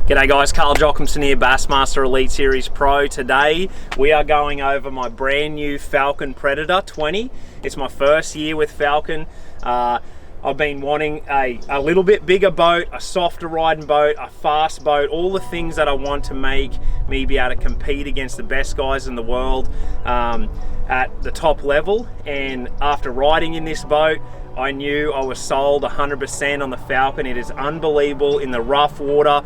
G'day guys, Carl Jockimson here, Bassmaster Elite Series Pro. Today we are going over my brand new Falcon Predator 20. It's my first year with Falcon. I've been wanting a little bit bigger boat, a softer riding boat, a fast boat, all the things that I want to make me be able to compete against the best guys in the world at the top level. And after riding in this boat, I knew I was sold 100% on the Falcon. It is unbelievable in the rough water,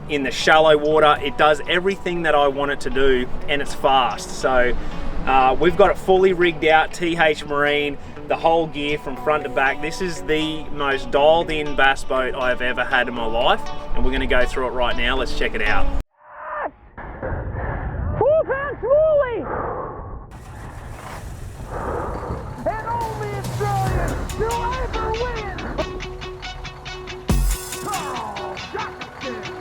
in the shallow water. It does everything that I want it to do, and it's fast. So we've got it fully rigged out, TH Marine, the whole gear from front to back. This is the most dialed in bass boat I've ever had in my life, and we're gonna go through it right now. Let's check it out. 4-pound schoolie! And only Australian to ever win! Carl Jockimson!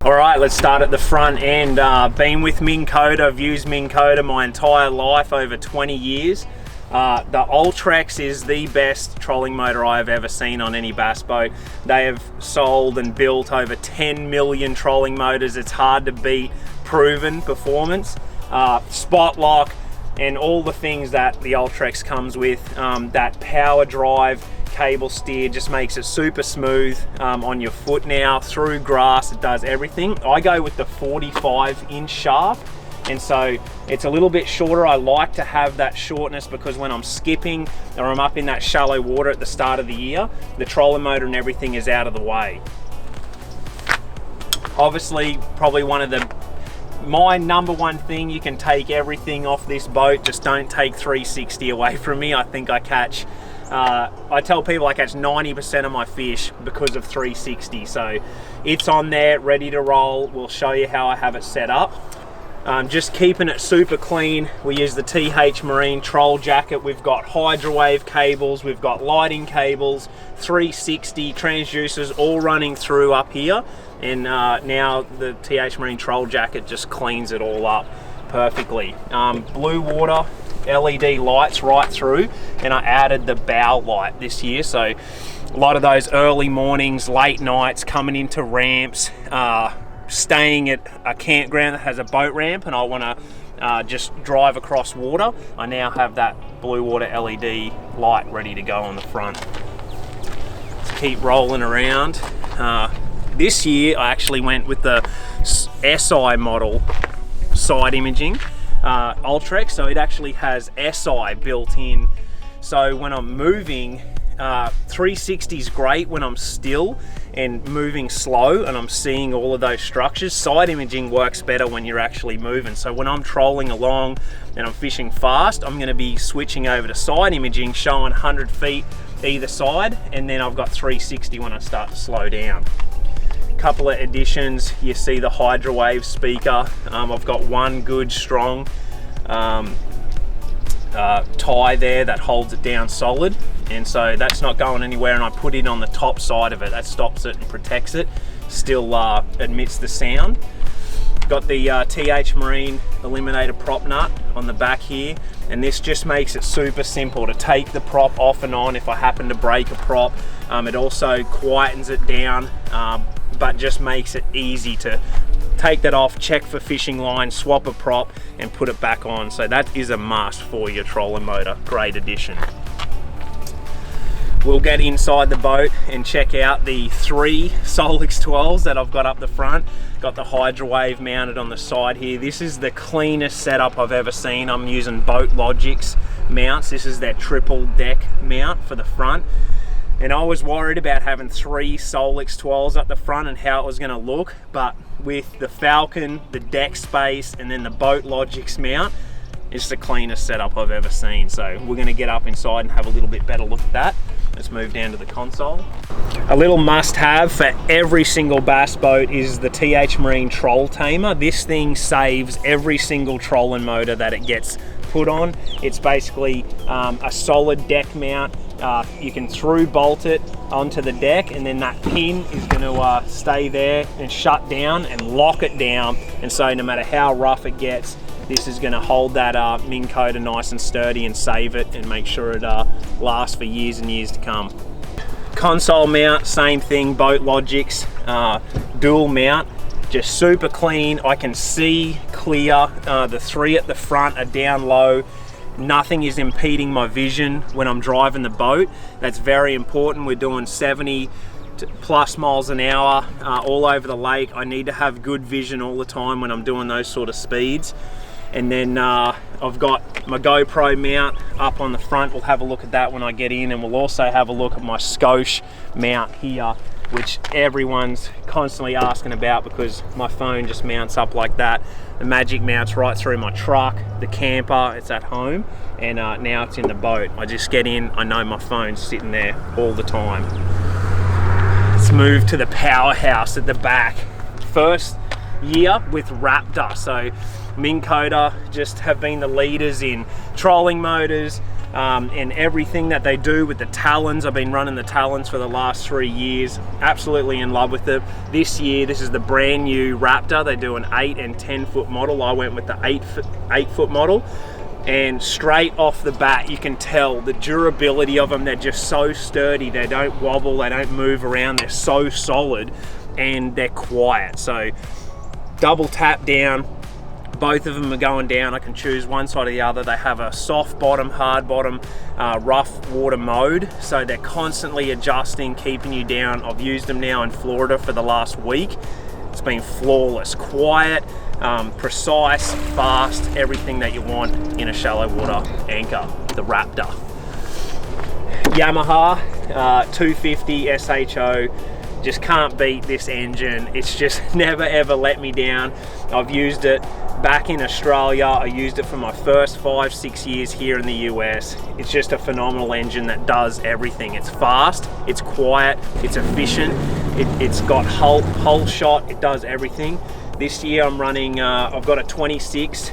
Alright, let's start at the front end. Been with Minn Kota, I've used Minn Kota my entire life, over 20 years. The Ultrex is the best trolling motor I have ever seen on any bass boat. They have sold and built over 10 million trolling motors. It's hard to beat, proven performance. Spot lock and all the things that the Ultrex comes with. That power drive, cable steer just makes it super smooth on your foot now, through grass, it does everything. I go with the 45-inch shaft, and so it's a little bit shorter. I like to have that shortness because when I'm skipping or I'm up in that shallow water at the start of the year, the trolling motor and everything is out of the way. Obviously, probably my number one thing, you can take everything off this boat, just don't take 360 away from me. I think I catch I tell people I catch 90% of my fish because of 360, so it's on there, ready to roll. We'll show you how I have it set up. Just keeping it super clean. We use the TH Marine troll jacket. We've got hydrowave cables, we've got lighting cables, 360 transducers all running through up here, and now the TH Marine troll jacket just cleans it all up perfectly. Blue water LED lights right through, and I added the bow light this year, so a lot of those early mornings, late nights, coming into ramps, staying at a campground that has a boat ramp and I want to just drive across water, I now have that blue water LED light ready to go on the front. Let's keep rolling around. This year I actually went with the SI model side imaging Ultrex, so it actually has SI built in, so when I'm moving, 360 is great when I'm still and moving slow and I'm seeing all of those structures. Side imaging works better when you're actually moving, so when I'm trolling along and I'm fishing fast, I'm going to be switching over to side imaging, showing 100 feet either side, and then I've got 360 when I start to slow down. Couple of additions, you see the hydrowave speaker. I've got one good strong tie there that holds it down solid, and so that's not going anywhere, and I put it on the top side of it. That stops it and protects it, still admits the sound. Got the TH Marine eliminator prop nut on the back here, and this just makes it super simple to take the prop off and on if I happen to break a prop. It also quietens it down, but just makes it easy to take that off, check for fishing line, swap a prop and put it back on. So that is a must for your trolling motor. Great addition. We'll get inside the boat and check out the 3 Solix 12s that I've got up the front. Got the hydrowave mounted on the side here. This is the cleanest setup I've ever seen. I'm using Boat Logic's mounts. This is their triple deck mount for the front. And I was worried about having 3 Solix 12s at the front and how it was going to look, but with the Falcon, the deck space, and then the Boat Logix mount, it's the cleanest setup I've ever seen. So we're going to get up inside and have a little bit better look at that. Let's move down to the console. A little must-have for every single bass boat is the TH Marine Troll Tamer. This thing saves every single trolling motor that it gets put on. It's basically a solid deck mount. You can through bolt it onto the deck, and then that pin is going to stay there and shut down and lock it down. And so no matter how rough it gets, this is going to hold that Minn Kota nice and sturdy and save it and make sure it lasts for years and years to come. Console mount, same thing, Boat Logix, dual mount, just super clean. I can see clear. The 3 at the front are down low. Nothing is impeding my vision when I'm driving the boat. That's very important. We're doing 70 plus miles an hour all over the lake. I need to have good vision all the time when I'm doing those sort of speeds. And then I've got my GoPro mount up on the front. We'll have a look at that when I get in, and we'll also have a look at my Scosh mount here, which everyone's constantly asking about because my phone just mounts up like that. The Magic mounts right through my truck, the camper, it's at home, and now it's in the boat. I just get in, I know my phone's sitting there all the time. Let's move to the powerhouse at the back. First year with Raptor. So Minn Kota just have been the leaders in trolling motors and everything that they do with the Talons. I've been running the Talons for the last 3 years. Absolutely in love with it. This year, this is the brand new Raptor. They do an 8 and 10 foot model. I went with the 8 foot model. And straight off the bat, you can tell the durability of them. They're just so sturdy. They don't wobble, they don't move around. They're so solid and they're quiet. So double tap down. Both of them are going down. I can choose one side or the other. They have a soft bottom, hard bottom, rough water mode. So they're constantly adjusting, keeping you down. I've used them now in Florida for the last week. It's been flawless, quiet, precise, fast, everything that you want in a shallow water anchor, the Raptor. Yamaha 250 SHO. Just can't beat this engine. It's just never ever let me down. I've used it back in Australia. I used it for my first 5-6 years here in the US. It's just a phenomenal engine that does everything. It's fast, it's quiet, it's efficient, it's got hull shot, it does everything. This year I'm running, I've got a 26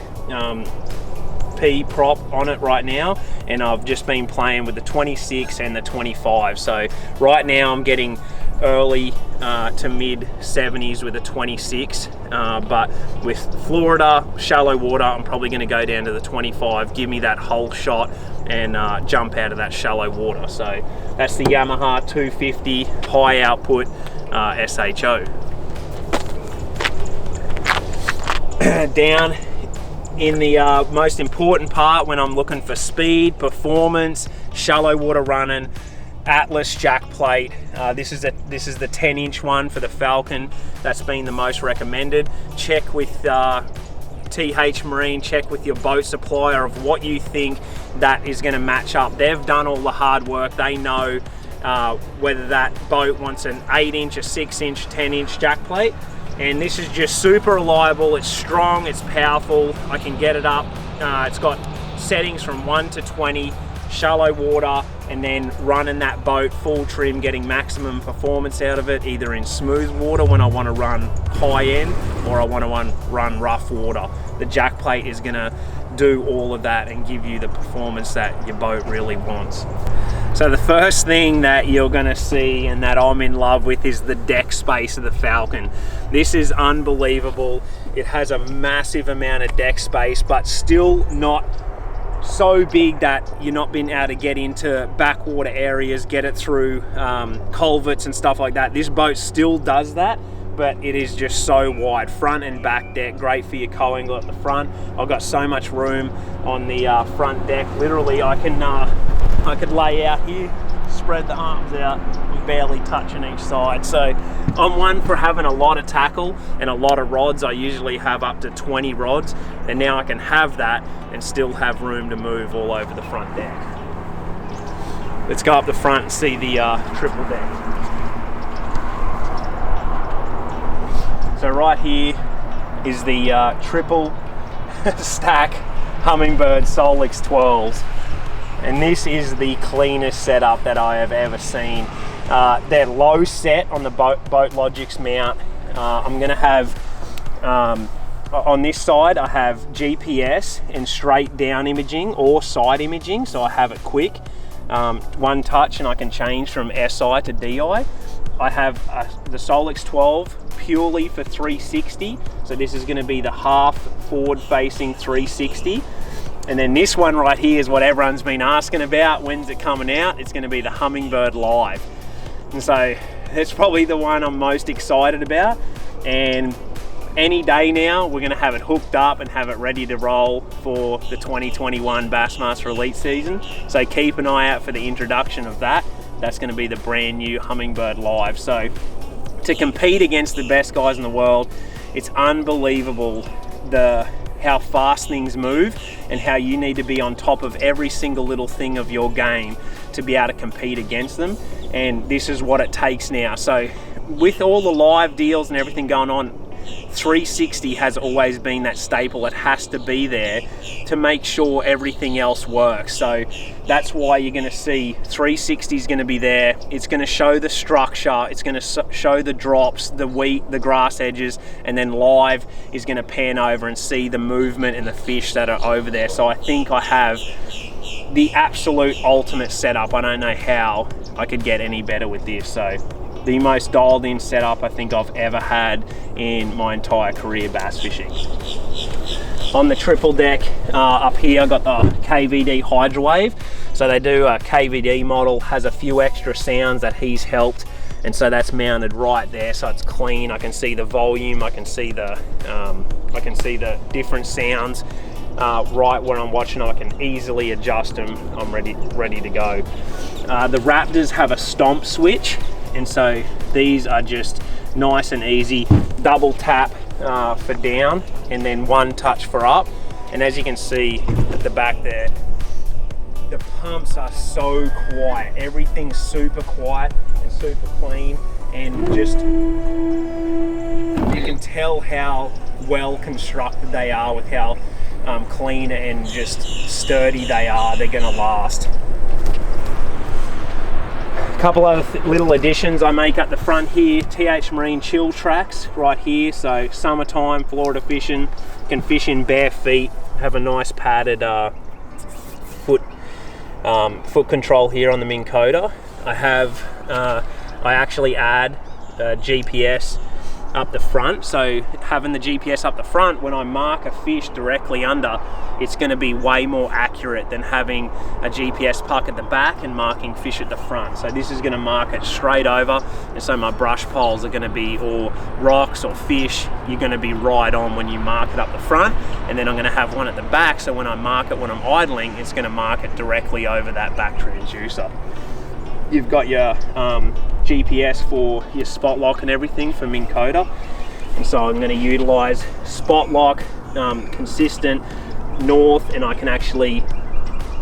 P prop on it right now, and I've just been playing with the 26 and the 25. So right now I'm getting early to mid 70s with a 26, but with Florida shallow water, I'm probably going to go down to the 25, give me that whole shot and jump out of that shallow water. So that's the Yamaha 250 high output SHO. Down in the most important part when I'm looking for speed, performance, shallow water running, Atlas jack plate. This is the 10-inch one for the Falcon. That's been the most recommended. Check with TH Marine, check with your boat supplier of what you think that is going to match up. They've done all the hard work. They know whether that boat wants an 8-inch, a 6-inch, 10-inch jack plate. And this is just super reliable. It's strong, it's powerful. I can get it up. It's got settings from 1 to 20, shallow water, and then running that boat full trim, getting maximum performance out of it, either in smooth water when I want to run high end, or I want to run rough water. The jack plate is gonna do all of that and give you the performance that your boat really wants. So the first thing that you're gonna see and that I'm in love with is the deck space of the Falcon. This is unbelievable. It has a massive amount of deck space, but still not so big that you're not being able to get into backwater areas, get it through culverts and stuff like that. This boat still does that, but it is just so wide. Front and back deck, great for your co-angle at the front. I've got so much room on the front deck. Literally, I could lay out here, spread the arms out, I'm barely touching each side. So I'm one for having a lot of tackle and a lot of rods. I usually have up to 20 rods, and now I can have that and still have room to move all over the front deck. let's go up the front and see the triple deck. So right here is the triple stack Humminbird Solix 12s, and this is the cleanest setup that I have ever seen. They're low set on the Boat Logics mount. I'm going to have on this side I have GPS and straight down imaging or side imaging, so I have it quick, one touch, and I can change from SI to DI. I have the Solix 12 purely for 360, so this is going to be the half forward facing 360. And then this one right here is what everyone's been asking about. When's it coming out? It's going to be the Humminbird Live. And so it's probably the one I'm most excited about. And any day now, we're going to have it hooked up and have it ready to roll for the 2021 Bassmaster Elite season. So keep an eye out for the introduction of that. That's going to be the brand new Humminbird Live. So to compete against the best guys in the world, it's unbelievable how fast things move and how you need to be on top of every single little thing of your game to be able to compete against them. And this is what it takes now. So with all the live deals and everything going on, 360 has always been that staple. It has to be there to make sure everything else works. So that's why you're going to see 360 is going to be there. It's going to show the structure, it's going to show the drops, the wheat, the grass edges, and then live is going to pan over and see the movement and the fish that are over there. So I think I have the absolute ultimate setup. I don't know how I could get any better with this. So the most dialed in setup I think I've ever had in my entire career bass fishing. On the triple deck up here, I've got the KVD Hydrowave. So they do a KVD model, has a few extra sounds that he's helped, and so that's mounted right there, so it's clean. I can see the volume, I can see the different sounds right where I'm watching. I can easily adjust them. I'm ready to go. The Raptors have a stomp switch, and so these are just nice and easy. Double tap for down and then one touch for up. And as you can see at the back there, the pumps are so quiet. Everything's super quiet and super clean, and just you can tell how well constructed they are with how clean and just sturdy they are. They're gonna last. A couple other little additions I make at the front here. TH Marine chill tracks right here, so summertime Florida fishing, can fish in bare feet, have a nice padded foot control here on the Minn Kota. I actually add GPS up the front, so having the GPS up the front, when I mark a fish directly under, it's going to be way more accurate than having a GPS puck at the back and marking fish at the front. So this is going to mark it straight over, and so my brush poles are going to be, or rocks or fish, you're going to be right on when you mark it up the front. And then I'm going to have one at the back, so when I mark it when I'm idling, it's going to mark it directly over that back transducer. You've got your GPS for your spot lock and everything for Minn Kota, and so I'm going to utilize spot lock, consistent north, and I can actually,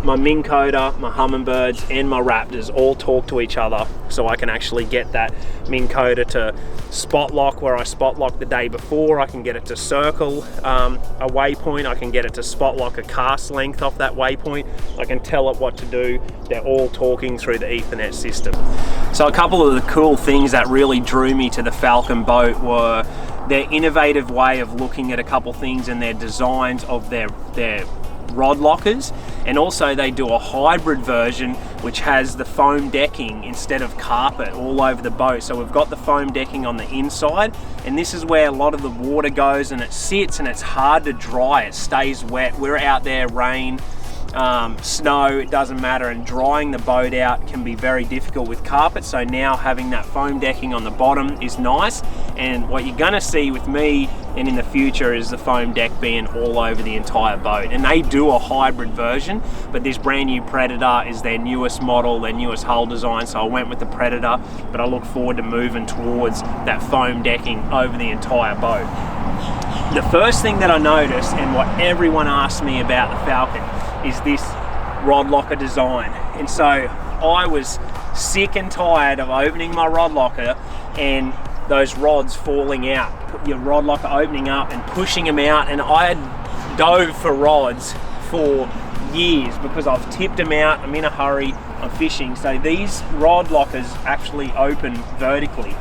my Minn Kota, my Humminbirds and my Raptors all talk to each other, so I can actually get that Minn Kota to spot lock where I spot lock the day before. I can get it to circle a waypoint. I can get it to spot lock a cast length off that waypoint. I can tell it what to do. They're all talking through the Ethernet system. So a couple of the cool things that really drew me to the Falcon boat were their innovative way of looking at a couple things and their designs of their rod lockers, and also they do a hybrid version which has the foam decking instead of carpet all over the boat. So we've got the foam decking on the inside, and this is where a lot of the water goes and it sits and it's hard to dry. It stays wet. We're out there, rain, snow, it doesn't matter, and drying the boat out can be very difficult with carpet. So now having that foam decking on the bottom is nice, and what you're gonna see with me and in the future is the foam deck being all over the entire boat. And they do a hybrid version, but this brand new Predator is their newest model, their newest hull design, so I went with the Predator, but I look forward to moving towards that foam decking over the entire boat. The first thing that I noticed, and what everyone asks me about the Falcon, is this rod locker design. And so I was sick and tired of opening my rod locker and those rods falling out, your rod locker opening up and pushing them out, and I had dove for rods for years because I've tipped them out, I'm in a hurry, I'm fishing. So these rod lockers actually open vertically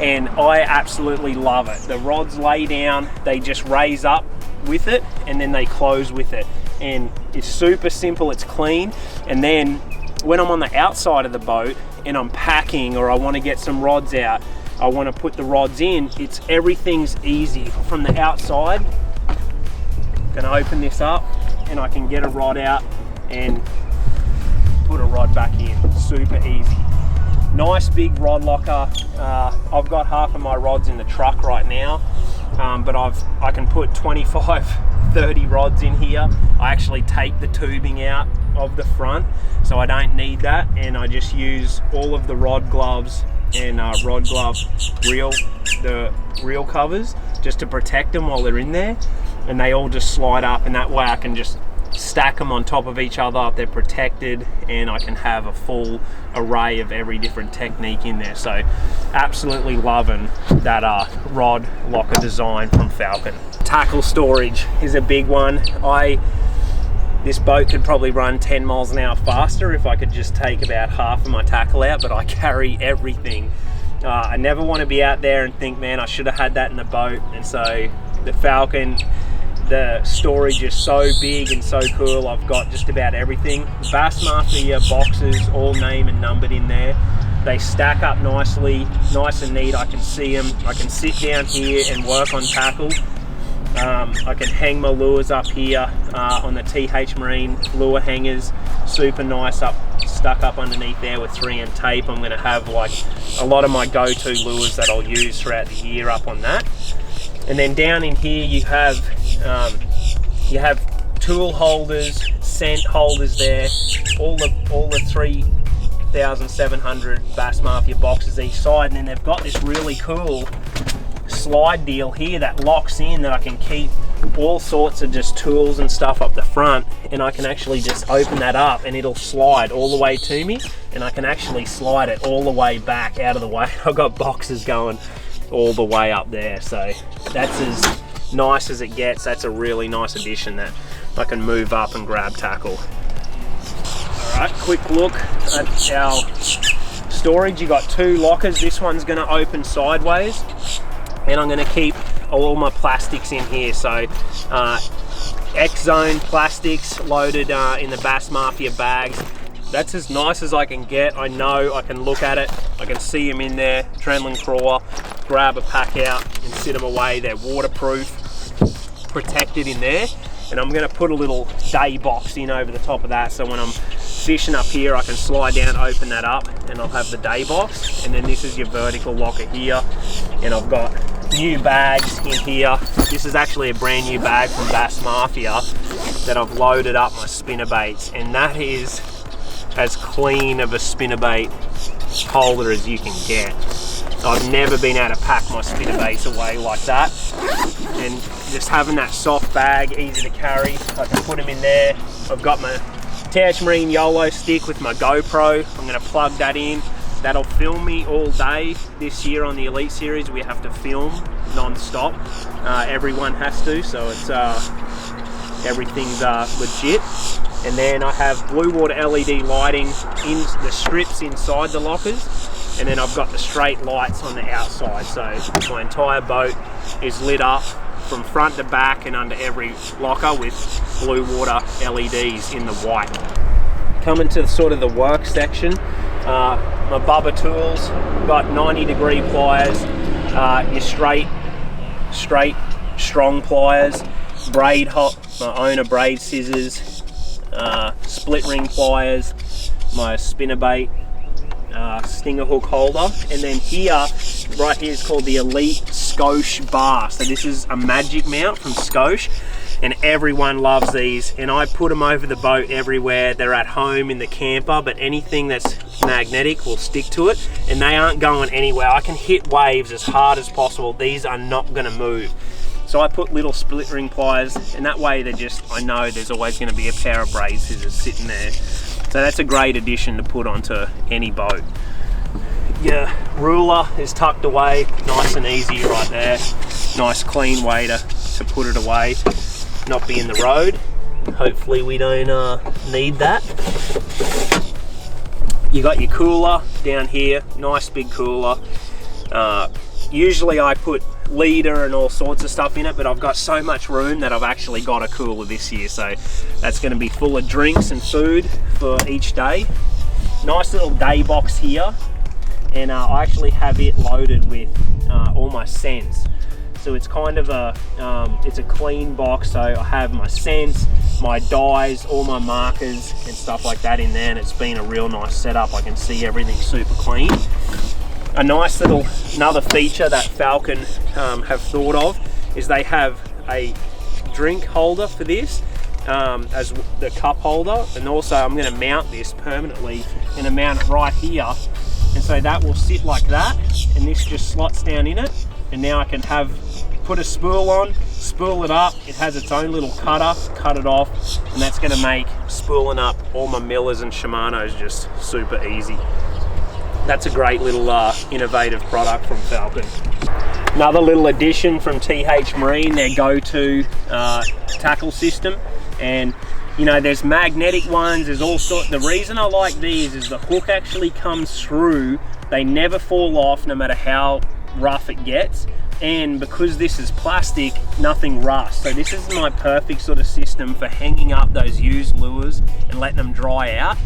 and I absolutely love it. The rods lay down, they just raise up with it and then they close with it, and it's super simple, it's clean. And then when I'm on the outside of the boat and I'm packing or I want to get some rods out, I want to put the rods in, everything's easy from the outside. I'm gonna open this up and I can get a rod out and put a rod back in, super easy. Nice big rod locker. I've got half of my rods in the truck right now, but I can put 25, 30 rods in here. I actually take the tubing out of the front, so I don't need that, and I just use all of the rod gloves and rod glove the reel covers just to protect them while they're in there, and they all just slide up, and that way I can just stack them on top of each other, they're protected, and I can have a full array of every different technique in there. So absolutely loving that rod locker design from Falcon. Tackle storage is a big one. This boat could probably run 10 miles an hour faster if I could just take about half of my tackle out, but I carry everything. I never want to be out there and think, man, I should have had that in the boat. And so the Falcon, the storage is so big and so cool. I've got just about everything. The Bassmaster boxes, all name and numbered in there. They stack up nicely, nice and neat. I can see them. I can sit down here and work on tackle. I can hang my lures up here on the TH Marine lure hangers, super nice, stuck up underneath there with 3M tape. I'm going to have like a lot of my go-to lures that I'll use throughout the year up on that. And then down in here you have tool holders, scent holders there, all the 3,700 Bass Mafia boxes each side, and then they've got this really cool slide deal here that locks in, that I can keep all sorts of just tools and stuff up the front, and I can actually just open that up and it'll slide all the way to me, and I can actually slide it all the way back out of the way. I've got boxes going all the way up there, so that's as nice as it gets. That's a really nice addition that I can move up and grab tackle. Alright, quick look at our storage. You got 2 lockers. This one's going to open sideways, and I'm going to keep all my plastics in here. So X-Zone plastics loaded in the Bass Mafia bags. That's as nice as I can get. I know I can look at it, I can see them in there, trundling crawler, grab a pack out and sit them away. They're waterproof, protected in there. And I'm going to put a little day box in over the top of that, so when I'm fishing up here I can slide down, open that up, and I'll have the day box. And then this is your vertical locker here, and I've got new bags in here. This is actually a brand new bag from Bass Mafia that I've loaded up my spinnerbaits, and that is as clean of a spinnerbait holder as you can get. I've never been able to pack my spinnerbaits away like that, and just having that soft bag, easy to carry, I can put them in there. I've got my TH Marine YOLO stick with my GoPro. I'm going to plug that in. That'll film me all day. This year on the Elite Series we have to film non-stop. Everyone has to, so it's everything's legit. And then I have blue water LED lighting in the strips inside the lockers, and then I've got the straight lights on the outside, so my entire boat is lit up from front to back and under every locker with blue water LEDs in the white. Coming to sort of the work section, my Bubba tools, got 90-degree pliers, your straight, strong pliers, braid hop, my Owner braid scissors, split ring pliers, my spinnerbait stinger hook holder, and then here, right here is called the Elite Scoche bar. So this is a magic mount from Scoche, and everyone loves these, and I put them over the boat everywhere. They're at home in the camper, but anything that's magnetic will stick to it, and they aren't going anywhere. I can hit waves as hard as possible. These are not going to move. So I put little split ring pliers, and that way they're just, I know there's always going to be a pair of braid scissors sitting there. So So that's a great addition to put onto any boat. Your ruler is tucked away, nice and easy right there. Nice clean way to put it away, not be in the road. Hopefully we don't need that. You got your cooler down here, nice big cooler. Usually I put liter and all sorts of stuff in it, but I've got so much room that I've actually got a cooler this year, so that's going to be full of drinks and food for each day. Nice little day box here, and I actually have it loaded with all my scents. So it's kind of it's a clean box, so I have my scents, my dyes, all my markers and stuff like that in there, and it's been a real nice setup. I can see everything super clean. A nice little, another feature that Falcon have thought of is they have a drink holder for this as the cup holder, and also I'm going to mount this permanently. I'm going to mount it right here, and so that will sit like that, and this just slots down in it, and now I can put a spool on, spool it up. It has its own little cutter, cut it off, and that's going to make spooling up all my Millers and Shimanos just super easy. That's a great little innovative product from Falcon. Another little addition from TH Marine, their go-to tackle system. And you know, there's magnetic ones, there's all sorts. The reason I like these is the hook actually comes through. They never fall off no matter how rough it gets. And because this is plastic, nothing rusts. So this is my perfect sort of system for hanging up those used lures and letting them dry out.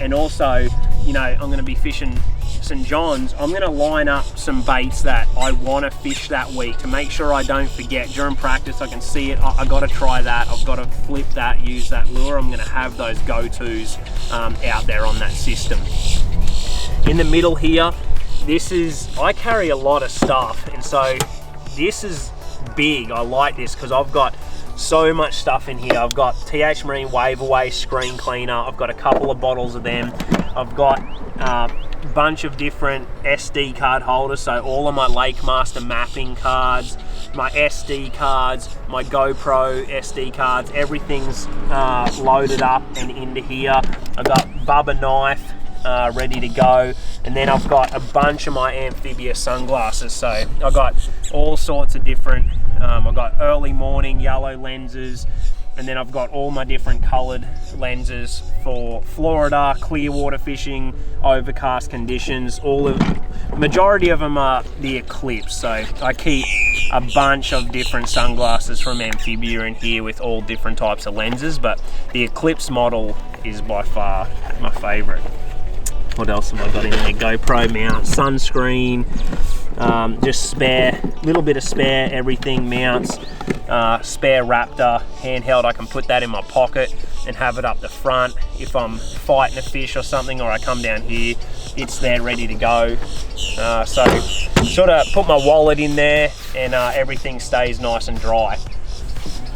And also, you know, I'm going to be fishing St. John's. I'm going to line up some baits that I want to fish that week to make sure I don't forget. During practice, I can see it. I got to try that. I've got to flip that, use that lure. I'm going to have those go-tos out there on that system. In the middle here, I carry a lot of stuff, and so this is big. I like this because I've got so much stuff in here. I've got TH Marine Wave Away screen cleaner. I've got a couple of bottles of them. I've got a bunch of different SD card holders, so all of my Lake Master mapping cards, my SD cards, my GoPro SD cards, everything's loaded up and into here. I've got Bubba knife ready to go, and then I've got a bunch of my amphibious sunglasses. So I've got all sorts of different I've got early morning yellow lenses, and then I've got all my different colored lenses for Florida, clear water fishing, overcast conditions. Majority of them are the Eclipse, so I keep a bunch of different sunglasses from Amphibia in here with all different types of lenses, but the Eclipse model is by far my favorite. What else have I got in there? GoPro mount, sunscreen, just spare, little bit of spare everything mounts, spare Raptor handheld. I can put that in my pocket and have it up the front. If I'm fighting a fish or something, or I come down here, it's there ready to go. So sort of put my wallet in there, and everything stays nice and dry.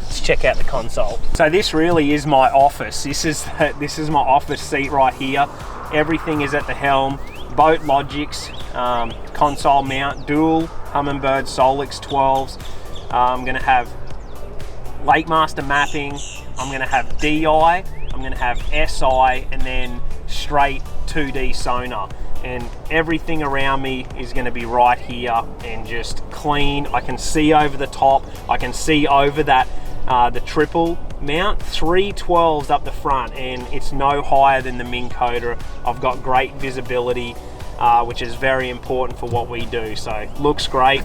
Let's check out the console. So this really is my office. This is my office seat right here. Everything is at the helm. Boat Logics, console mount, dual Humminbird Solix 12s. I'm going to have Lake Master mapping. I'm going to have DI. I'm going to have SI, and then straight 2D sonar. And everything around me is going to be right here and just clean. I can see over the top. I can see over that the triple mount, 3 12s up the front, and it's no higher than the Minn Kota. I've got great visibility, which is very important for what we do, so looks great.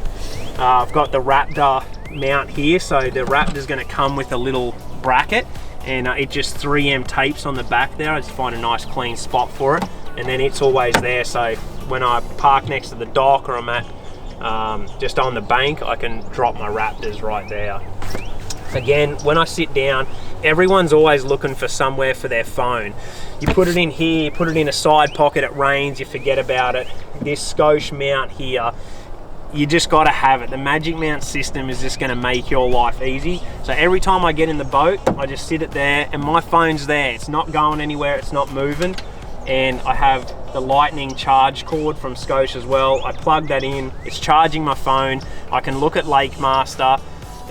I've got the Raptor mount here, so the Raptor's going to come with a little bracket, and it just 3M tapes on the back there. I just find a nice clean spot for it, and then it's always there, so when I park next to the dock or I'm at just on the bank, I can drop my Raptors right there. Again, when I sit down, everyone's always looking for somewhere for their phone. You put it in here, you put it in a side pocket, it rains, you forget about it. This Scotia mount here, you just got to have it. The Magic Mount system is just going to make your life easy. So every time I get in the boat, I just sit it there, and my phone's there. It's not going anywhere, it's not moving. And I have the lightning charge cord from Scotia as well. I plug that in, it's charging my phone. I can look at Lake Master.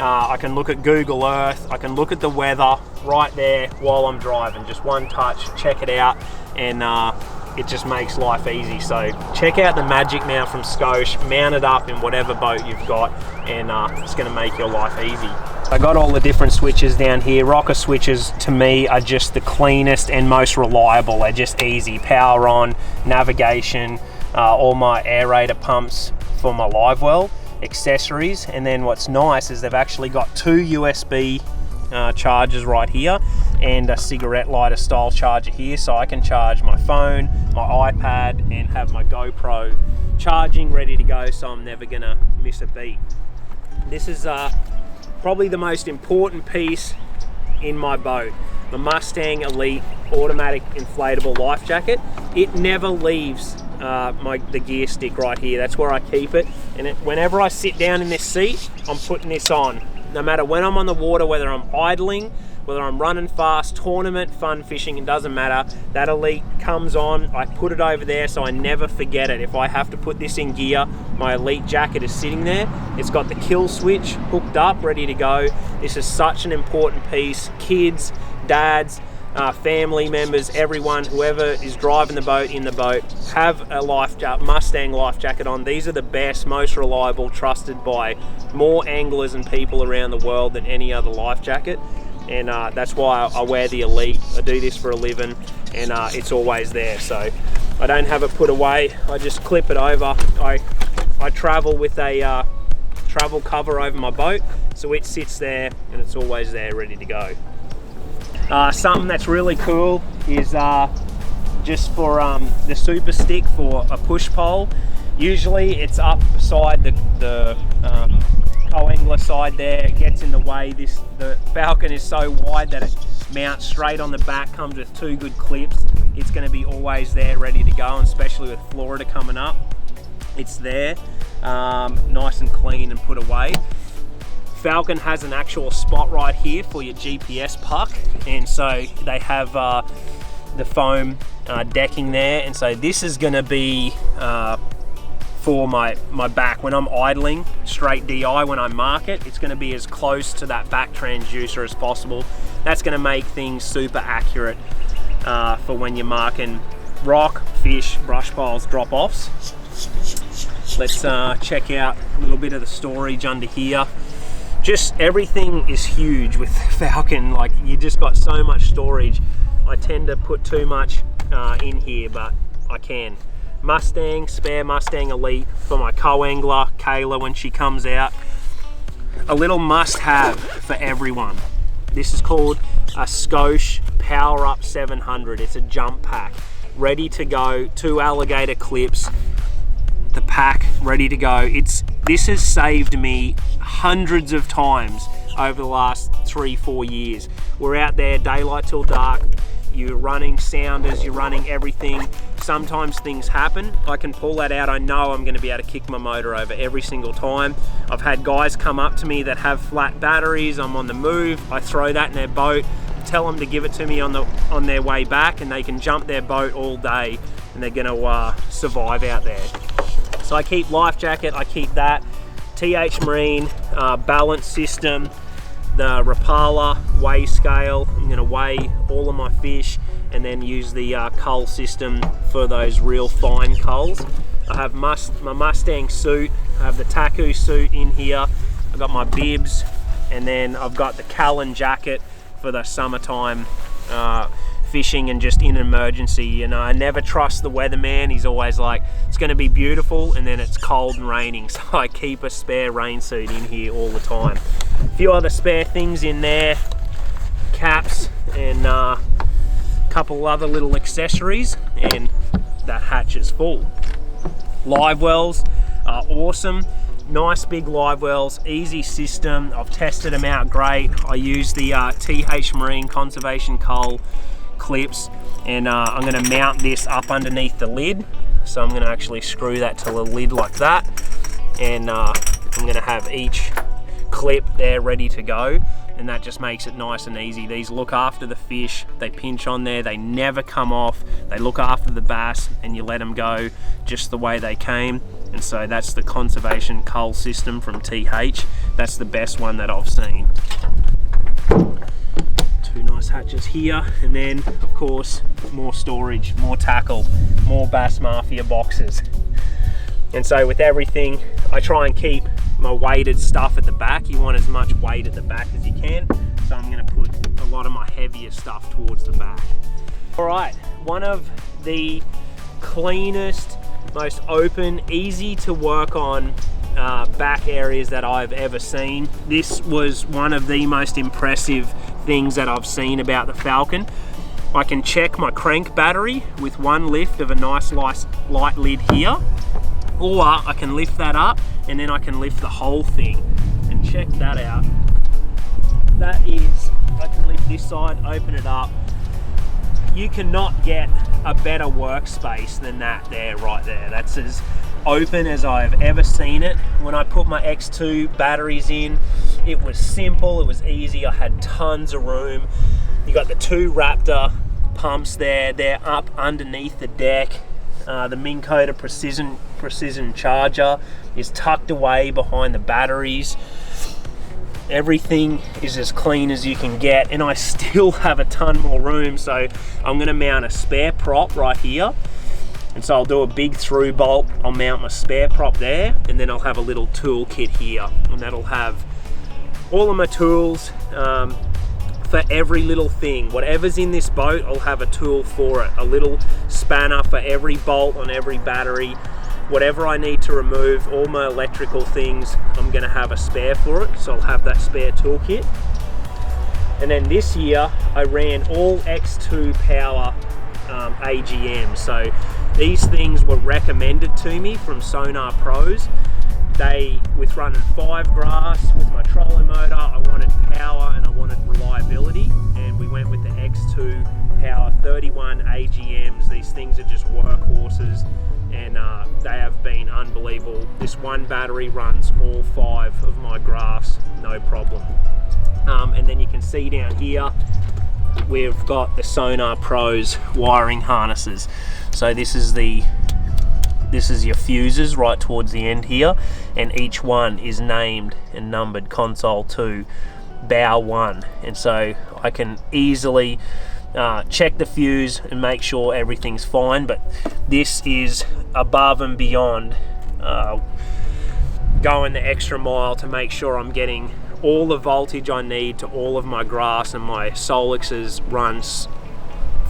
I can look at Google Earth, I can look at the weather, right there while I'm driving. Just one touch, check it out, and it just makes life easy. So check out the magic mount from Scotia, mount it up in whatever boat you've got, and it's going to make your life easy. I got all the different switches down here. Rocker switches to me are just the cleanest and most reliable. They're just easy. Power on, navigation, all my aerator pumps for my live well, accessories, and then what's nice is they've actually got 2 USB chargers right here and a cigarette lighter style charger here, so I can charge my phone, my iPad, and have my GoPro charging ready to go, so I'm never gonna miss a beat. This is probably the most important piece in my boat, the Mustang Elite automatic inflatable life jacket. It never leaves the gear stick right here. That's where I keep it, and whenever I sit down in this seat, I'm putting this on. No matter when I'm on the water, whether I'm idling, whether I'm running fast, tournament, fun fishing, it doesn't matter. That Elite comes on, I put it over there so I never forget it. If I have to put this in gear, my Elite jacket is sitting there. It's got the kill switch hooked up, ready to go. This is such an important piece. Kids, dads, family members, everyone, whoever is driving the boat, in the boat, have a Mustang life jacket on. These are the best, most reliable, trusted by more anglers and people around the world than any other life jacket. And that's why I wear the Elite. I do this for a living, and it's always there. So I don't have it put away. I just clip it over. I travel with a travel cover over my boat, so it sits there and it's always there ready to go. Something that's really cool is just for the super stick for a push pole. Usually it's up beside the co-angler side there. It gets in the way. The Falcon is so wide that it mounts straight on the back, comes with 2 good clips. It's going to be always there ready to go, and especially with Florida coming up, it's there nice and clean and put away. Falcon has an actual spot right here for your GPS puck, and so they have the foam decking there, and so this is going to be for my back when I'm idling straight DI. When I mark it, it's going to be as close to that back transducer as possible. That's going to make things super accurate for when you're marking rock, fish, brush piles, drop-offs. Let's check out a little bit of the storage under here. Just everything is huge with Falcon. Like, you just got so much storage. I tend to put too much in here, but I can. Mustang, spare Mustang Elite for my co-angler, Kayla, when she comes out. A little must-have for everyone. This is called a Scotia Power Up 700. It's a jump pack, ready to go. 2 alligator clips. The pack ready to go. This has saved me hundreds of times over the last 3-4 years. We're out there daylight till dark. You're running sounders, you're running everything. Sometimes things happen. I can pull that out. I know I'm going to be able to kick my motor over every single time. I've had guys come up to me that have flat batteries. I'm on the move. I throw that in their boat, tell them to give it to me on their way back, and they can jump their boat all day, and they're going to survive out there. So I keep life jacket, I keep that, TH Marine balance system, the Rapala weigh scale. I'm going to weigh all of my fish and then use the cull system for those real fine culls. I have my Mustang suit, I have the Taku suit in here, I've got my bibs, and then I've got the Callan jacket for the summertime fishing and just in an emergency. You know, I never trust the weatherman. He's always like, it's going to be beautiful, and then it's cold and raining, so I keep a spare rain suit in here all the time. A few other spare things in there, caps, and a couple other little accessories, and that hatch is full. Live wells are awesome. Nice big live wells, easy system. I've tested them out great. I use the TH Marine Conservation Cull clips, and I'm going to mount this up underneath the lid. So I'm going to actually screw that to the lid like that, and I'm going to have each clip there ready to go, and that just makes it nice and easy. These look after the fish, they pinch on there, they never come off, they look after the bass, and you let them go just the way they came. And so that's the Conservation Cull system from TH. That's the best one that I've seen. 2 nice hatches here, and then of course more storage, more tackle, more Bass Mafia boxes. And so with everything, I try and keep my weighted stuff at the back. You want as much weight at the back as you can, so I'm going to put a lot of my heavier stuff towards the back. All right, one of the cleanest, most open, easy to work on back areas that I've ever seen. This was one of the most impressive things that I've seen about the Falcon. I can check my crank battery with one lift of a nice light lid here, or I can lift that up and then I can lift the whole thing and check that out. That is, I can lift this side, open it up. You cannot get a better workspace than that there, right there. That's as open as I've ever seen it. When I put my X2 batteries in, it was simple, it was easy. I had tons of room. You got the 2 Raptor pumps there. They're up underneath the deck. The Minn Kota precision charger is tucked away behind the batteries. Everything is as clean as you can get, and I still have a ton more room, so I'm going to mount a spare prop right here. And so I'll do a big through bolt, I'll mount my spare prop there, and then I'll have a little tool kit here, and that'll have all of my tools for every little thing. Whatever's in this boat, I'll have a tool for it. A little spanner for every bolt on every battery. Whatever I need to remove, all my electrical things, I'm gonna have a spare for it, so I'll have that spare toolkit. And then this year, I ran all X2 power AGMs. So these things were recommended to me from Sonar Pros. With running 5 grass, with my trolling motor, I wanted power and I wanted reliability, and we went with the X2 power 31 AGMs. These things are just workhorses, and they have been unbelievable. This one battery runs all 5 of my graphs, no problem. And then you can see down here, we've got the Sonar Pros wiring harnesses. So this is your fuses right towards the end here, and each one is named and numbered console 2, bow 1, and so I can easily check the fuse and make sure everything's fine. But this is above and beyond going the extra mile to make sure I'm getting all the voltage I need to all of my grass, and my Solixes runs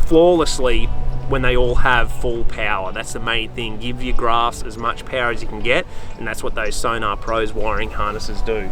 flawlessly when they all have full power. That's the main thing. Give your grass as much power as you can get, and that's what those Sonar Pros wiring harnesses do.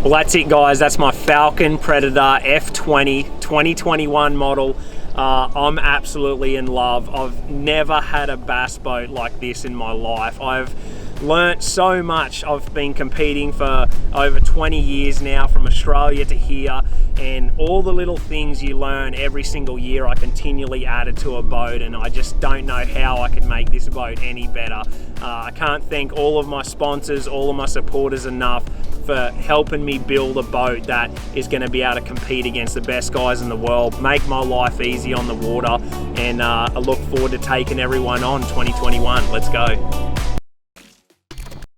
Well, that's it, guys. That's my Falcon Predator F20 2021 model. I'm absolutely in love. I've never had a bass boat like this in my life. I've learnt so much. I've been competing for over 20 years now, from Australia to here, and all the little things you learn every single year I continually added to a boat, and I just don't know how I could make this boat any better. I can't thank all of my sponsors, all of my supporters enough for helping me build a boat that is going to be able to compete against the best guys in the world, make my life easy on the water, and I look forward to taking everyone on 2021. Let's go.